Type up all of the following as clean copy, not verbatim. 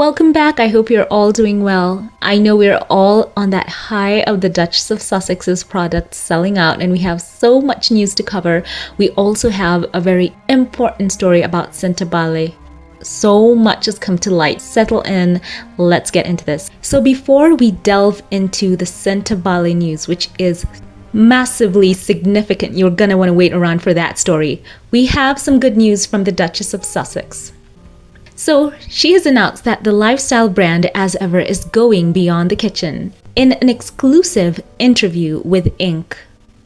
Welcome back. I hope you're all doing well. I know we're all on that high of the Duchess of Sussex's products selling out, and we have so much news to cover. We also have a very important story about Sentebale. So much has come to light. Settle in. Let's get into this. So before we delve into the Sentebale news, which is massively significant, you're gonna want to wait around for that story. We have some good news from the Duchess of Sussex. So she has announced that the lifestyle brand As Ever is going beyond the kitchen. In an exclusive interview with Inc.,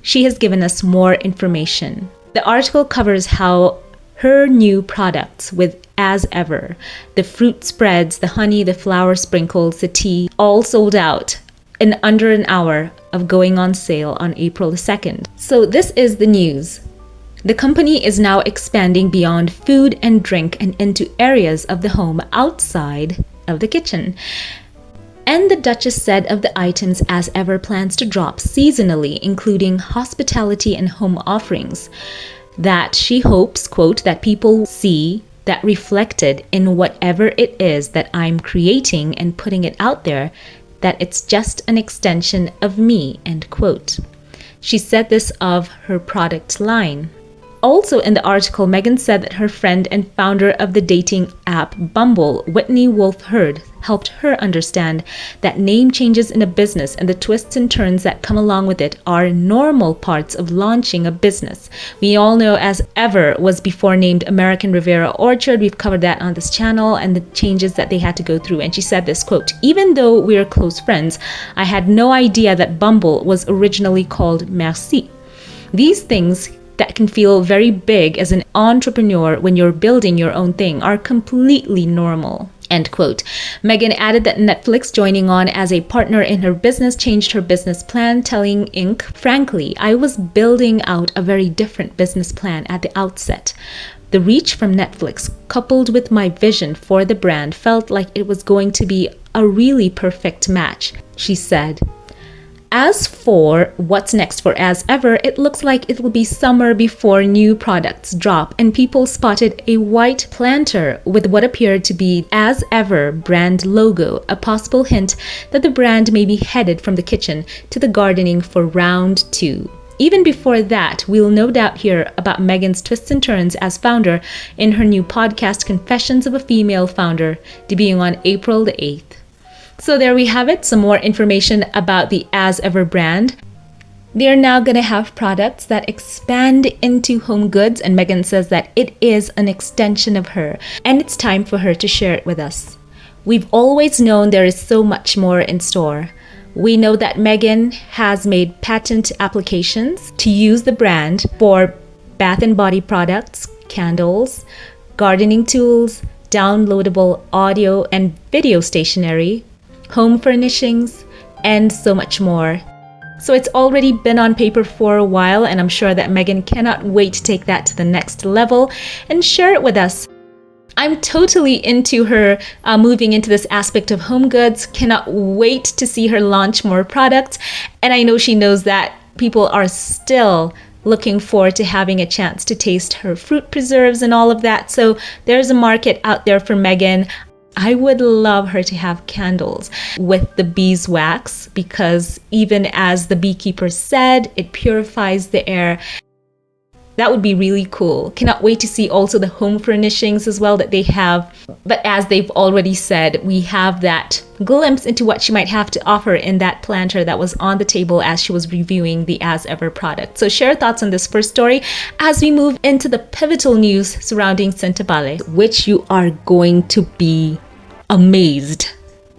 she has given us more information. The article covers how her new products with As Ever, the fruit spreads, the honey, the flower sprinkles, the tea, all sold out in under an hour of going on sale on April the 2nd. So this is the news. The company is now expanding beyond food and drink and into areas of the home outside of the kitchen. And the Duchess said of the items As Ever plans to drop seasonally, including hospitality and home offerings, that she hopes, quote, that people see that reflected in whatever it is that I'm creating and putting it out there, that it's just an extension of me, end quote. She said this of her product line. Also in the article, Meghan said that her friend and founder of the dating app Bumble, Whitney Wolfe Herd, helped her understand that name changes in a business and the twists and turns that come along with it are normal parts of launching a business. We all know As Ever was before named American Riviera Orchard. We've covered that on this channel and the changes that they had to go through. And she said this, quote, even though we're close friends, I had no idea that Bumble was originally called Merci. These things that can feel very big as an entrepreneur when you're building your own thing are completely normal, end quote. Meghan added that Netflix joining on as a partner in her business changed her business plan, telling Inc., frankly, I was building out a very different business plan at the outset. The reach from Netflix, coupled with my vision for the brand, felt like it was going to be a really perfect match, she said. As for what's next for As Ever, it looks like it will be summer before new products drop, and people spotted a white planter with what appeared to be As Ever brand logo, a possible hint that the brand may be headed from the kitchen to the gardening for round 2. Even before that, we'll no doubt hear about Meghan's twists and turns as founder in her new podcast Confessions of a Female Founder, debuting on April the 8th. So there we have it, some more information about the As Ever brand. They're now going to have products that expand into home goods, and Meghan says that it is an extension of her, and it's time for her to share it with us. We've always known there is so much more in store. We know that Meghan has made patent applications to use the brand for bath and body products, candles, gardening tools, downloadable audio and video stationery, home furnishings, and so much more. So it's already been on paper for a while, and I'm sure that Meghan cannot wait to take that to the next level and share it with us. I'm totally into her moving into this aspect of home goods. Cannot wait to see her launch more products. And I know she knows that people are still looking forward to having a chance to taste her fruit preserves and all of that. So there's a market out there for Meghan. I would love her to have candles with the beeswax, because even as the beekeeper said, it purifies the air. That would be really cool. Cannot wait to see also the home furnishings as well that they have. But as they've already said, we have that glimpse into what she might have to offer in that planter that was on the table as she was reviewing the As Ever product. So share thoughts on this first story as we move into the pivotal news surrounding Sentebale, which you are going to be amazed.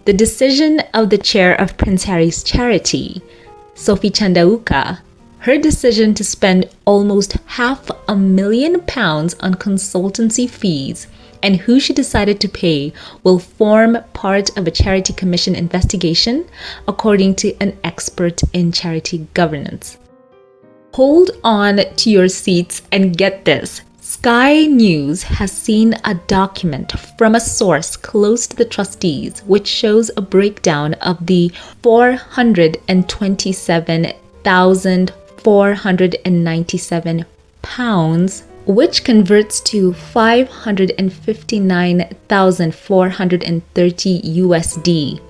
The decision of the chair of Prince Harry's charity, Sophie Chandauka, her decision to spend almost £500,000 on consultancy fees and who she decided to pay will form part of a charity commission investigation, according to an expert in charity governance. Hold on to your seats and get this. Sky News has seen a document from a source close to the trustees which shows a breakdown of the £427,497 which converts to 559,430 USD.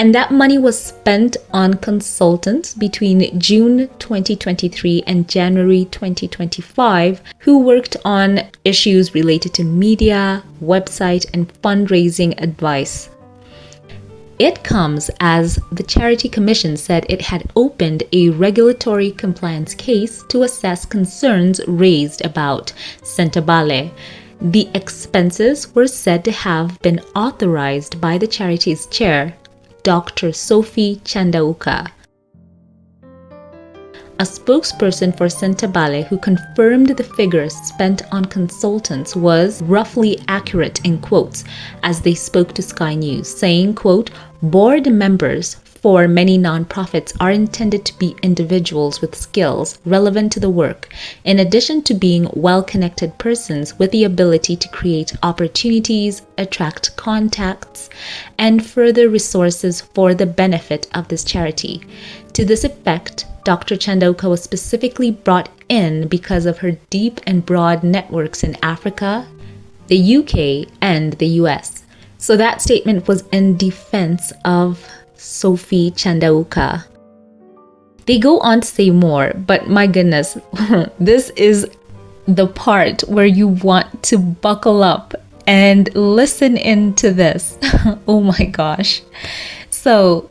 And that money was spent on consultants between June 2023 and January 2025 who worked on issues related to media, website, and fundraising advice. It comes as the Charity Commission said it had opened a regulatory compliance case to assess concerns raised about Sentebale. The expenses were said to have been authorized by the charity's chair, Dr. Sophie Chandauka. A spokesperson for Sentebale who confirmed the figures spent on consultants was roughly accurate in quotes as they spoke to Sky News, saying, quote, board members for many nonprofits are intended to be individuals with skills relevant to the work, in addition to being well-connected persons with the ability to create opportunities, attract contacts, and further resources for the benefit of this charity. To this effect, Dr. Chandauka was specifically brought in because of her deep and broad networks in Africa, the UK, and the US. So that statement was in defense of Sophie Chandauka. They go on to say more, but my goodness, this is the part where you want to buckle up and listen into this. Oh my gosh. So,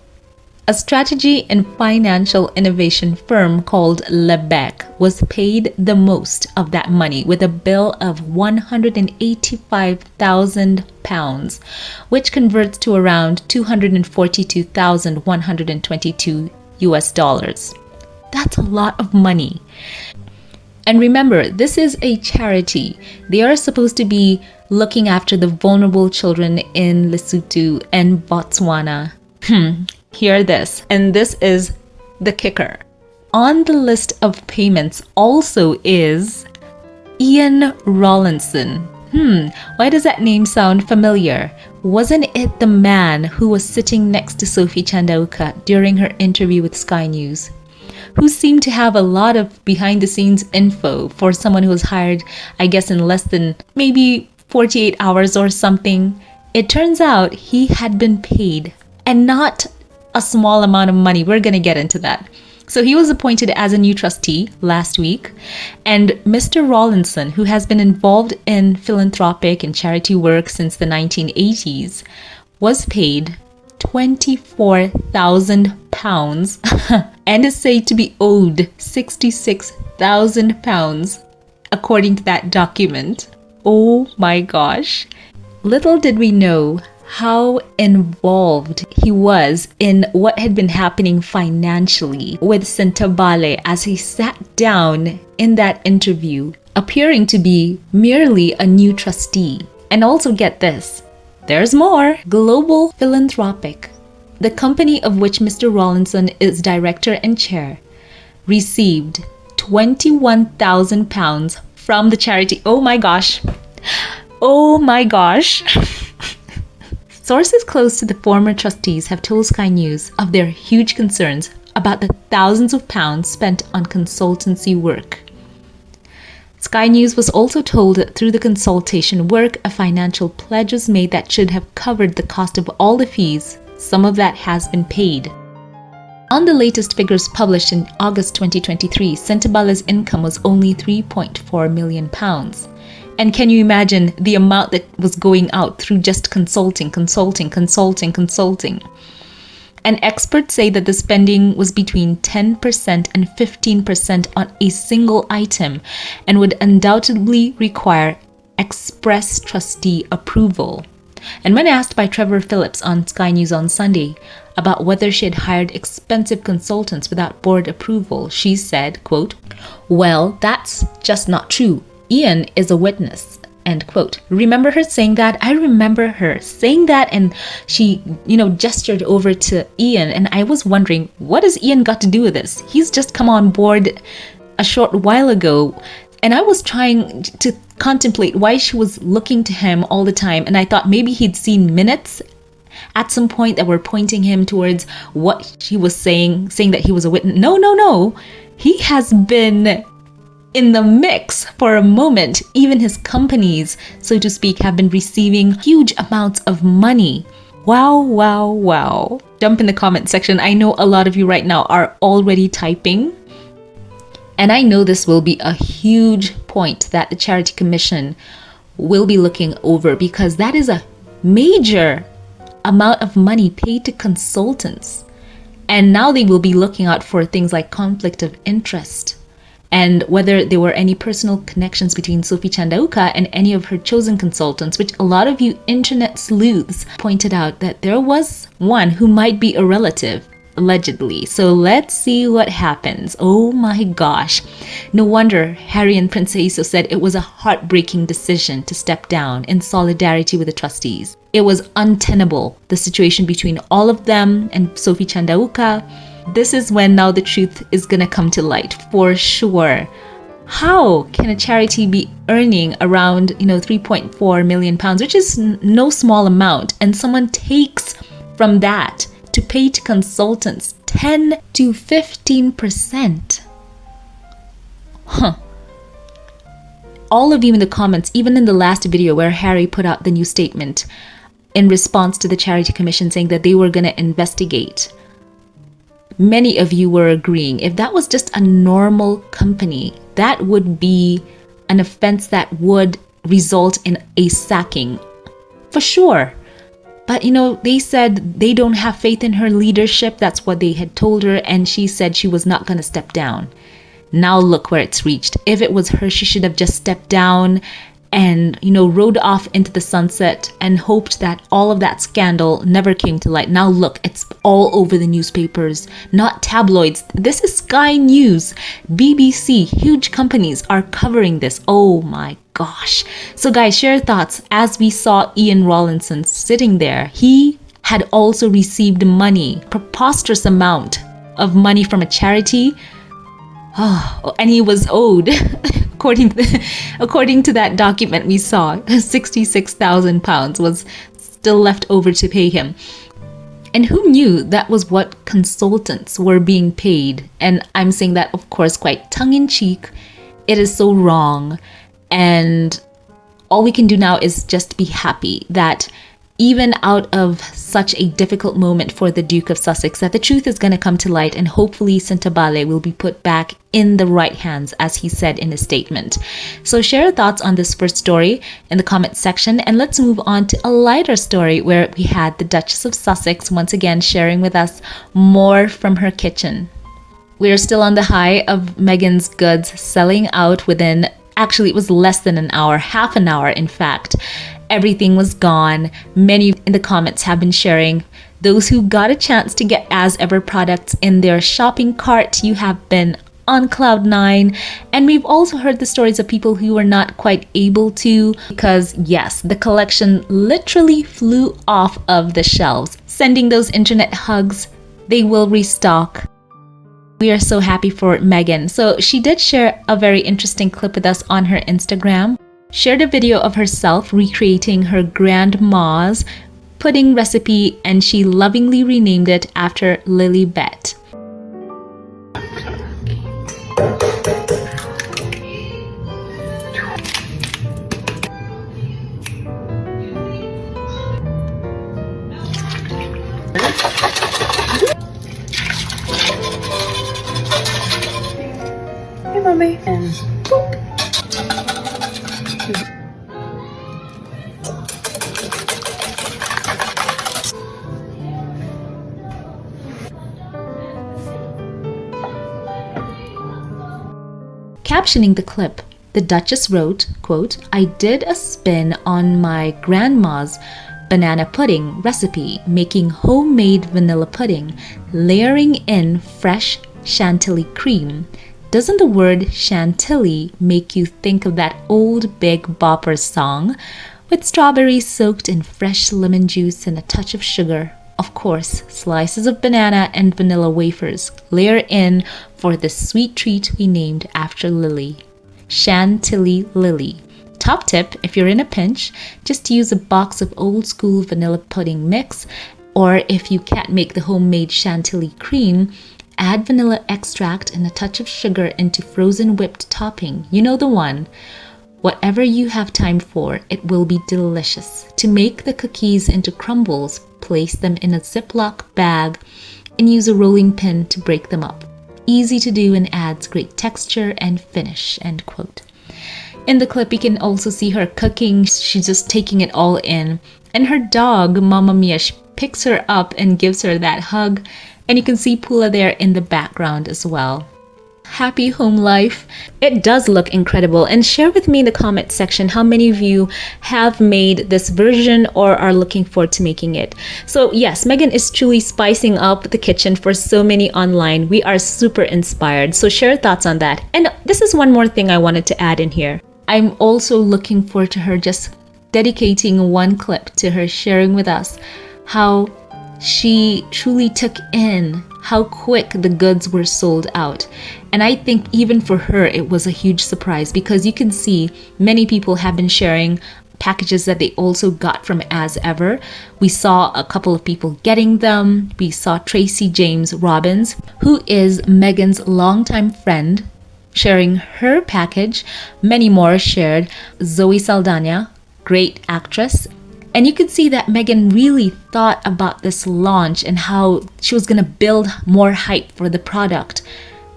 a strategy and financial innovation firm called Lebec was paid the most of that money with a bill of £185,000, which converts to around 242,122 US dollars. That's a lot of money. And remember, this is a charity. They are supposed to be looking after the vulnerable children in Lesotho and Botswana. Hear this, and this is the kicker. On the list of payments also is Ian Rawlinson. Why does that name sound familiar? Wasn't it the man who was sitting next to Sophie Chandauka during her interview with Sky News, who seemed to have a lot of behind-the-scenes info for someone who was hired, I guess, in less than maybe 48 hours or something? It turns out he had been paid, and not a small amount of money. We're going to get into that. So he was appointed as a new trustee last week, and Mr. Rawlinson, who has been involved in philanthropic and charity work since the 1980s, was paid £24,000 and is said to be owed £66,000 according to that document. Oh my gosh. Little did we know how involved he was in what had been happening financially with Sentebale as he sat down in that interview, appearing to be merely a new trustee. And also get this, there's more. Global Philanthropic, the company of which Mr. Rawlinson is director and chair, received £21,000 from the charity. Oh my gosh. Oh my gosh. Sources close to the former trustees have told Sky News of their huge concerns about the thousands of pounds spent on consultancy work. Sky News was also told that through the consultation work, a financial pledge was made that should have covered the cost of all the fees. Some of that has been paid. On the latest figures published in August 2023, Sentebale's income was only £3.4 million. And can you imagine the amount that was going out through just consulting? And experts say that the spending was between 10% and 15% on a single item and would undoubtedly require express trustee approval. And when asked by Trevor Phillips on Sky News on Sunday about whether she had hired expensive consultants without board approval, she said, quote, "Well, that's just not true. Ian is a witness," end quote. Remember her saying that? I remember her saying that, and she, gestured over to Ian, and I was wondering, what has Ian got to do with this? He's just come on board a short while ago, and I was trying to contemplate why she was looking to him all the time, and I thought maybe he'd seen minutes at some point that were pointing him towards what she was saying that he was a witness. No. He has been in the mix for a moment. Even his companies, so to speak, have been receiving huge amounts of money. Wow, wow, wow. Jump in the comment section. I know a lot of you right now are already typing. And I know this will be a huge point that the Charity Commission will be looking over, because that is a major amount of money paid to consultants. And now they will be looking out for things like conflict of interest and whether there were any personal connections between Sophie Chandauka and any of her chosen consultants, which a lot of you internet sleuths pointed out that there was one who might be a relative, allegedly. So let's see what happens. Oh my gosh. No wonder Harry and Prince Aiso said it was a heartbreaking decision to step down in solidarity with the trustees. It was untenable, the situation between all of them and Sophie Chandauka. This is when now the truth is going to come to light for sure. How can a charity be earning around, 3.4 million pounds, which is no small amount, and someone takes from that to pay to consultants 10 to 15%? All of you in the comments, even in the last video where Harry put out the new statement in response to the Charity Commission saying that they were going to investigate, many of you were agreeing. If that was just a normal company, that would be an offense that would result in a sacking for sure. But they said they don't have faith in her leadership. That's what they had told her, and she said she was not going to step down. Now look where it's reached. If it was her, she should have just stepped down and rode off into the sunset and hoped that all of that scandal never came to light. Now look, it's all over the newspapers, not tabloids. This is Sky News, BBC, huge companies are covering this. Oh my gosh. So guys, share your thoughts. As we saw Ian Rawlinson sitting there, he had also received money, preposterous amount of money from a charity. Oh, and he was owed according to that document we saw, £66,000 was still left over to pay him. And who knew that was what consultants were being paid? And I'm saying that, of course, quite tongue-in-cheek. It is so wrong. And all we can do now is just be happy that even out of such a difficult moment for the Duke of Sussex, that the truth is going to come to light, and hopefully Sentebale will be put back in the right hands, as he said in his statement. So share your thoughts on this first story in the comment section, and let's move on to a lighter story where we had the Duchess of Sussex once again sharing with us more from her kitchen. We're still on the high of Meghan's goods selling out within, actually it was less than an hour, half an hour in fact. Everything was gone. Many in the comments have been sharing. Those who got a chance to get As Ever products in their shopping cart, you have been on cloud nine. And we've also heard the stories of people who were not quite able to, because yes, the collection literally flew off of the shelves. Sending those internet hugs. They will restock. We are so happy for Meghan. So she did share a very interesting clip with us on her Instagram. Shared a video of herself recreating her grandma's pudding recipe, and she lovingly renamed it after Lilibet. Hey, mommy. And boop. Captioning the clip, the Duchess wrote, quote, "I did a spin on my grandma's banana pudding recipe, making homemade vanilla pudding, layering in fresh chantilly cream. Doesn't the word chantilly make you think of that old Big Bopper song? With strawberries soaked in fresh lemon juice and a touch of sugar. Of course, slices of banana and vanilla wafers layer in for the sweet treat we named after Lily. Chantilly Lily. Top tip, if you're in a pinch, just use a box of old school vanilla pudding mix, or if you can't make the homemade chantilly cream, Add vanilla extract and a touch of sugar into frozen whipped topping. You know the one. Whatever you have time for, it will be delicious. To make the cookies into crumbles, place them in a Ziploc bag and use a rolling pin to break them up. Easy to do and adds great texture and finish, end quote. In the clip, you can also see her cooking. She's just taking it all in. And her dog, Mamma Mia, picks her up and gives her that hug. And you can see Pula there in the background as well. Happy home life. It does look incredible. And share with me in the comment section how many of you have made this version or are looking forward to making it. So yes, Meghan is truly spicing up the kitchen for so many online. We are super inspired. So share thoughts on that. And this is one more thing I wanted to add in here. I'm also looking forward to her just dedicating one clip to her sharing with us how she truly took in how quick the goods were sold out. And I think even for her, it was a huge surprise because you can see many people have been sharing packages that they also got from As Ever. We saw a couple of people getting them. We saw Tracy James Robbins, who is Meghan's longtime friend, sharing her package. Many more shared. Zoe Saldana, great actress. And you could see that Meghan really thought about this launch and how she was going to build more hype for the product.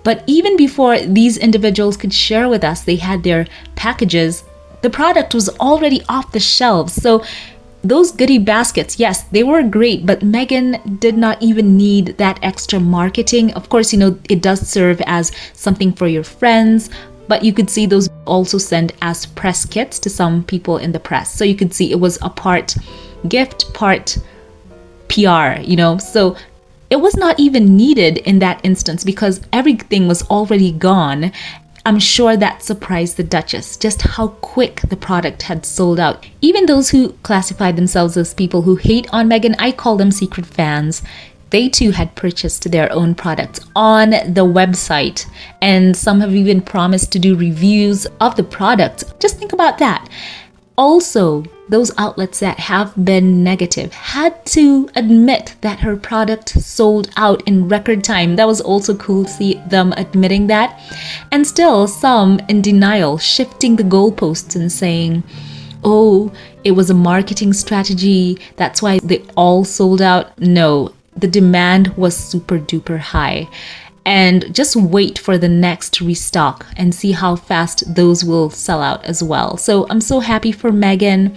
But even before these individuals could share with us, they had their packages, the product was already off the shelves. So those goodie baskets, yes, they were great, but Meghan did not even need that extra marketing. Of course, it does serve as something for your friends, but you could see those also sent as press kits to some people in the press. So you could see it was a part gift, part PR, So it was not even needed in that instance because everything was already gone. I'm sure that surprised the Duchess, just how quick the product had sold out. Even those who classify themselves as people who hate on Meghan, I call them secret fans. They too had purchased their own products on the website, and some have even promised to do reviews of the product. Just think about that. Also, those outlets that have been negative had to admit that her product sold out in record time. That was also cool to see them admitting that. And still some in denial, shifting the goalposts and saying, oh, it was a marketing strategy. That's why they all sold out. No. The demand was super duper high, and just wait for the next restock and see how fast those will sell out as well. So I'm so happy for Meghan.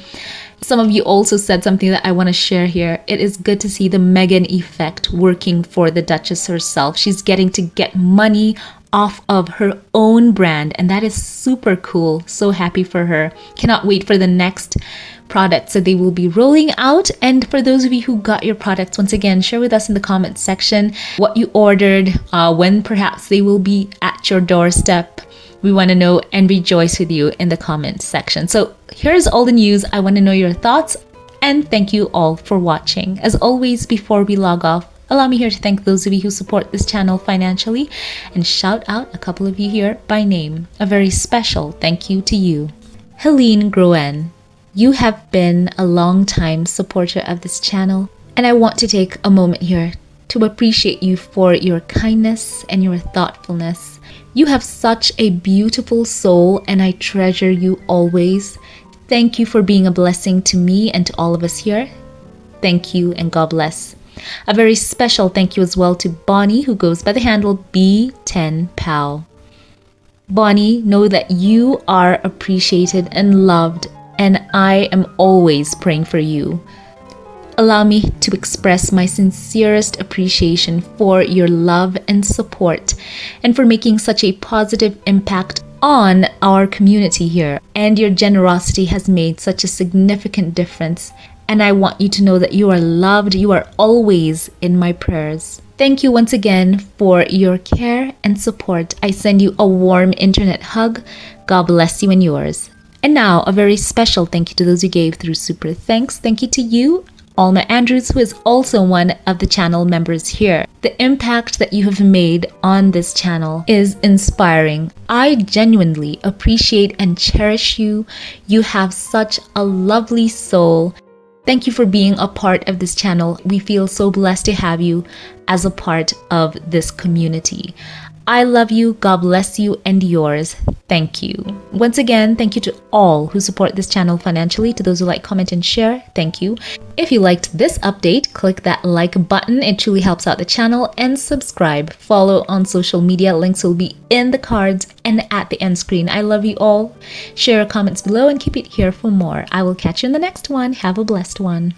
Some of you also said something that I want to share here. It is good to see the Meghan effect working for the Duchess herself. She's getting to get money off of her own brand, and that is super cool. So happy for her. Cannot wait for the next products that they will be rolling out. And for those of you who got your products, once again, share with us in the comments section what you ordered, when perhaps they will be at your doorstep. We want to know and rejoice with you in the comments section. So here's all the news. I want to know your thoughts, and thank you all for watching. As always, before we log off, allow me here to thank those of you who support this channel financially and shout out a couple of you here by name. A very special thank you to you. Helene Groen, you have been a long-time supporter of this channel, and I want to take a moment here to appreciate you for your kindness and your thoughtfulness. You have such a beautiful soul, and I treasure you always. Thank you for being a blessing to me and to all of us here. Thank you, and God bless. A very special thank you as well to Bonnie, who goes by the handle B10Pow. Bonnie, know that you are appreciated and loved, and I am always praying for you. Allow me to express my sincerest appreciation for your love and support, and for making such a positive impact on our community here. And your generosity has made such a significant difference. And I want you to know that you are loved. You are always in my prayers. Thank you once again for your care and support. I send you a warm internet hug. God bless you and yours. And now, a very special thank you to those who gave through Super Thanks. Thank you to you, Alma Andrews, who is also one of the channel members here. The impact that you have made on this channel is inspiring. I genuinely appreciate and cherish you. You have such a lovely soul. Thank you for being a part of this channel. We feel so blessed to have you as a part of this community. I love you. God bless you and yours. Thank you. Once again, thank you to all who support this channel financially. To those who like, comment, and share, thank you. If you liked this update, click that like button. It truly helps out the channel. And subscribe. Follow on social media. Links will be in the cards and at the end screen. I love you all. Share your comments below and keep it here for more. I will catch you in the next one. Have a blessed one.